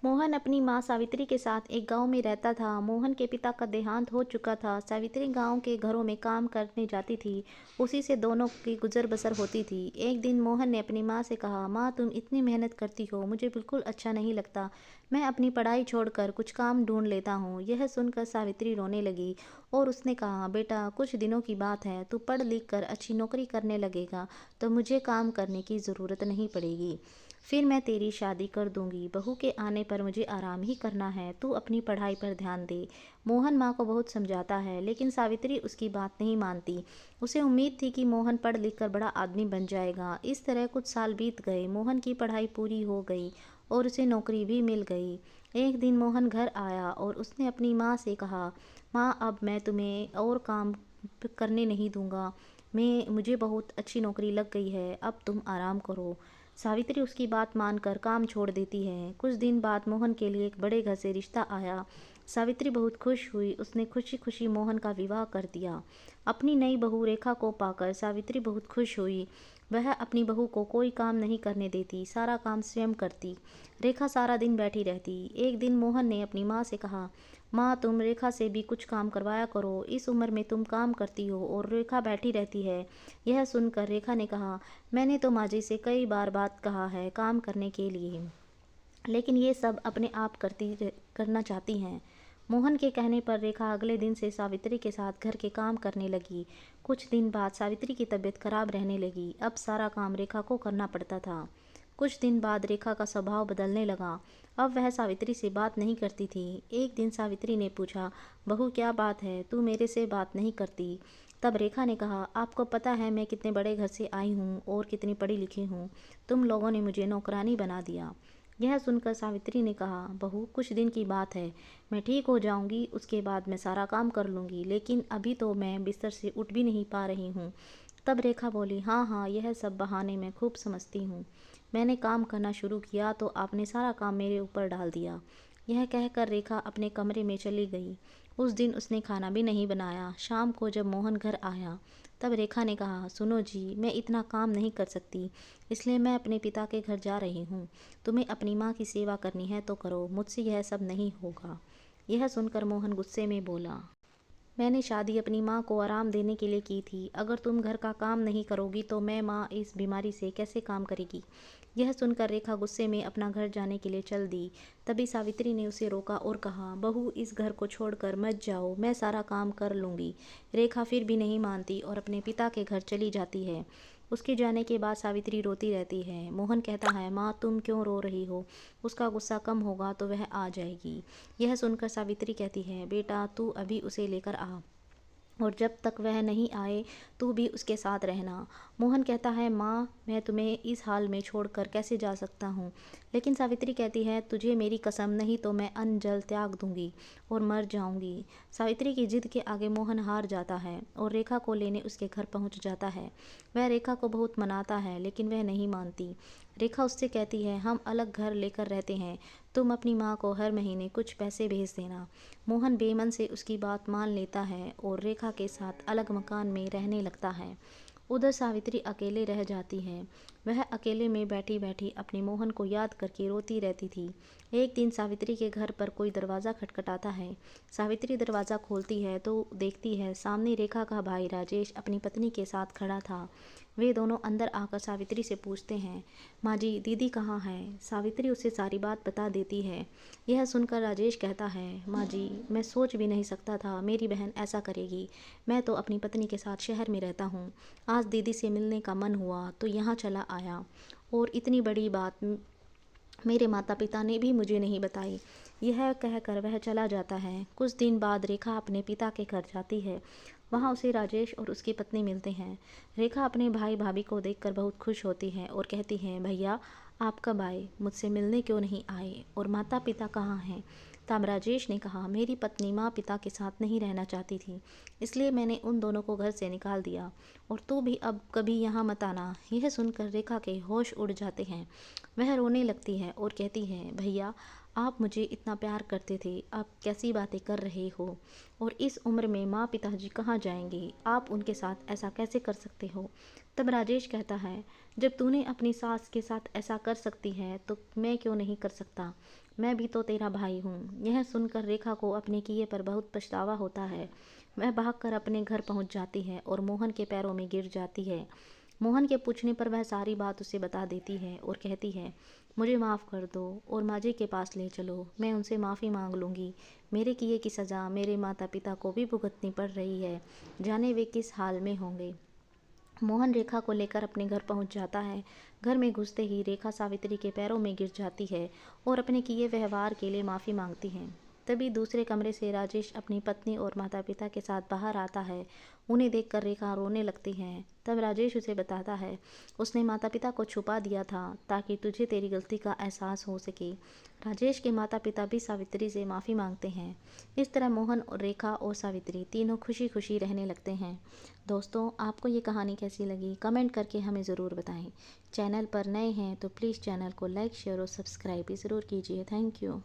मोहन अपनी माँ सावित्री के साथ एक गांव में रहता था। मोहन के पिता का देहांत हो चुका था। सावित्री गांव के घरों में काम करने जाती थी। उसी से दोनों की गुजर बसर होती थी। एक दिन मोहन ने अपनी माँ से कहा, माँ तुम इतनी मेहनत करती हो, मुझे बिल्कुल अच्छा नहीं लगता। मैं अपनी पढ़ाई छोड़कर कुछ काम ढूंढ लेता हूँ। यह सुनकर सावित्री रोने लगी और उसने कहा, बेटा कुछ दिनों की बात है, तू पढ़ लिख कर अच्छी नौकरी करने लगेगा तो मुझे काम करने की ज़रूरत नहीं पड़ेगी। फिर मैं तेरी शादी कर दूंगी। बहू के आने पर मुझे आराम ही करना है, तू अपनी पढ़ाई पर ध्यान दे। मोहन माँ को बहुत समझाता है, लेकिन सावित्री उसकी बात नहीं मानती। उसे उम्मीद थी कि मोहन पढ़ लिख कर बड़ा आदमी बन जाएगा। इस तरह कुछ साल बीत गए। मोहन की पढ़ाई पूरी हो गई और उसे नौकरी भी मिल गई। एक दिन मोहन घर आया और उसने अपनी माँ से कहा, माँ अब मैं तुम्हें और काम करने नहीं दूंगा। मुझे बहुत अच्छी नौकरी लग गई है, अब तुम आराम करो। सावित्री उसकी बात मानकर काम छोड़ देती है। कुछ दिन बाद मोहन के लिए एक बड़े घर से रिश्ता आया। सावित्री बहुत खुश हुई। उसने खुशी खुशी मोहन का विवाह कर दिया। अपनी नई बहू रेखा को पाकर सावित्री बहुत खुश हुई। वह अपनी बहू को कोई काम नहीं करने देती, सारा काम स्वयं करती। रेखा सारा दिन बैठी रहती। एक दिन मोहन ने अपनी माँ से कहा, माँ तुम रेखा से भी कुछ काम करवाया करो, इस उम्र में तुम काम करती हो और रेखा बैठी रहती है। यह सुनकर रेखा ने कहा, मैंने तो माँ जी से कई बार बात कहा है काम करने के लिए, लेकिन ये सब अपने आप करना चाहती हैं। मोहन के कहने पर रेखा अगले दिन से सावित्री के साथ घर के काम करने लगी। कुछ दिन बाद सावित्री की तबीयत खराब रहने लगी। अब सारा काम रेखा को करना पड़ता था। कुछ दिन बाद रेखा का स्वभाव बदलने लगा। अब वह सावित्री से बात नहीं करती थी। एक दिन सावित्री ने पूछा, बहू क्या बात है, तू मेरे से बात नहीं करती? तब रेखा ने कहा, आपको पता है मैं कितने बड़े घर से आई हूँ और कितनी पढ़ी लिखी हूँ। तुम लोगों ने मुझे नौकरानी बना दिया। यह सुनकर सावित्री ने कहा, बहू कुछ दिन की बात है, मैं ठीक हो जाऊंगी, उसके बाद मैं सारा काम कर लूंगी, लेकिन अभी तो मैं बिस्तर से उठ भी नहीं पा रही हूँ। तब रेखा बोली, हाँ हाँ, यह सब बहाने मैं खूब समझती हूँ। मैंने काम करना शुरू किया तो आपने सारा काम मेरे ऊपर डाल दिया। यह कहकर रेखा अपने कमरे में चली गई। उस दिन उसने खाना भी नहीं बनाया। शाम को जब मोहन घर आया तब रेखा ने कहा, सुनो जी, मैं इतना काम नहीं कर सकती, इसलिए मैं अपने पिता के घर जा रही हूँ। तुम्हें अपनी माँ की सेवा करनी है तो करो, मुझसे यह सब नहीं होगा। यह सुनकर मोहन गुस्से में बोला, मैंने शादी अपनी माँ को आराम देने के लिए की थी। अगर तुम घर का काम नहीं करोगी तो मैं माँ इस बीमारी से कैसे काम करेगी? यह सुनकर रेखा गुस्से में अपना घर जाने के लिए चल दी। तभी सावित्री ने उसे रोका और कहा, बहू इस घर को छोड़कर मत जाओ, मैं सारा काम कर लूँगी। रेखा फिर भी नहीं मानती और अपने पिता के घर चली जाती है। उसके जाने के बाद सावित्री रोती रहती है। मोहन कहता है, माँ तुम क्यों रो रही हो? उसका गुस्सा कम होगा तो वह आ जाएगी। यह सुनकर सावित्री कहती है, बेटा तू अभी उसे लेकर आ और जब तक वह नहीं आए तू भी उसके साथ रहना। मोहन कहता है, माँ मैं तुम्हें इस हाल में छोड़कर कैसे जा सकता हूँ? लेकिन सावित्री कहती है, तुझे मेरी कसम, नहीं तो मैं अन्न जल त्याग दूंगी और मर जाऊंगी। सावित्री की जिद के आगे मोहन हार जाता है और रेखा को लेने उसके घर पहुँच जाता है। वह रेखा को बहुत मनाता है लेकिन वह नहीं मानती। रेखा उससे कहती है, हम अलग घर लेकर रहते हैं, तुम अपनी माँ को हर महीने कुछ पैसे भेज देना। मोहन बेमन से उसकी बात मान लेता है और रेखा के साथ अलग मकान में रहने लगता है। उधर सावित्री अकेले रह जाती है। वह अकेले में बैठी बैठी अपने मोहन को याद करके रोती रहती थी। एक दिन सावित्री के घर पर कोई दरवाज़ा खटखटाता है। सावित्री दरवाज़ा खोलती है तो देखती है सामने रेखा का भाई राजेश अपनी पत्नी के साथ खड़ा था। वे दोनों अंदर आकर सावित्री से पूछते हैं, माँ जी दीदी कहाँ है? सावित्री उसे सारी बात बता देती है। यह सुनकर राजेश कहता है, माँ जी मैं सोच भी नहीं सकता था मेरी बहन ऐसा करेगी। मैं तो अपनी पत्नी के साथ शहर में रहता हूँ, आज दीदी से मिलने का मन हुआ तो यहाँ चला आया और इतनी बड़ी बात मेरे माता पिता ने भी मुझे नहीं बताई। यह कहकर वह चला जाता है। कुछ दिन बाद रेखा अपने पिता के घर जाती है। वहाँ उसे राजेश और उसकी पत्नी मिलते हैं। रेखा अपने भाई भाभी को देखकर बहुत खुश होती है और कहती है, भैया आप कब आए? मुझसे मिलने क्यों नहीं आए? और माता पिता कहाँ हैं? तब राजेश ने कहा, मेरी पत्नी माँ पिता के साथ नहीं रहना चाहती थी, इसलिए मैंने उन दोनों को घर से निकाल दिया और तू भी अब कभी यहाँ मत आना। यह सुनकर रेखा के होश उड़ जाते हैं। वह रोने लगती है और कहती है, भैया आप मुझे इतना प्यार करते थे, आप कैसी बातें कर रहे हो? और इस उम्र में माँ पिताजी कहाँ जाएंगे? आप उनके साथ ऐसा कैसे कर सकते हो? तब राजेश कहता है, जब तूने अपनी सास के साथ ऐसा कर सकती है तो मैं क्यों नहीं कर सकता। मैं भी तो तेरा भाई हूँ। यह सुनकर रेखा को अपने किए पर बहुत पछतावा होता है। वह भागकर अपने घर पहुँच जाती है और मोहन के पैरों में गिर जाती है। मोहन के पूछने पर वह सारी बात उसे बता देती है और कहती है, मुझे माफ़ कर दो और माँ जी के पास ले चलो, मैं उनसे माफ़ी मांग लूँगी। मेरे किए की सज़ा मेरे माता पिता को भी भुगतनी पड़ रही है, जाने वे किस हाल में होंगे। मोहन रेखा को लेकर अपने घर पहुंच जाता है। घर में घुसते ही रेखा सावित्री के पैरों में गिर जाती है और अपने किए व्यवहार के लिए माफ़ी मांगती है। तभी दूसरे कमरे से राजेश अपनी पत्नी और माता पिता के साथ बाहर आता है। उन्हें देखकर रेखा रोने लगती है। तब राजेश उसे बताता है, उसने माता पिता को छुपा दिया था ताकि तुझे तेरी गलती का एहसास हो सके। राजेश के माता पिता भी सावित्री से माफ़ी मांगते हैं। इस तरह मोहन और रेखा और सावित्री तीनों खुशी खुशी रहने लगते हैं। दोस्तों, आपको ये कहानी कैसी लगी कमेंट करके हमें ज़रूर बताएं। चैनल पर नए हैं तो प्लीज़ चैनल को लाइक शेयर और सब्सक्राइब भी ज़रूर कीजिए। Thank you.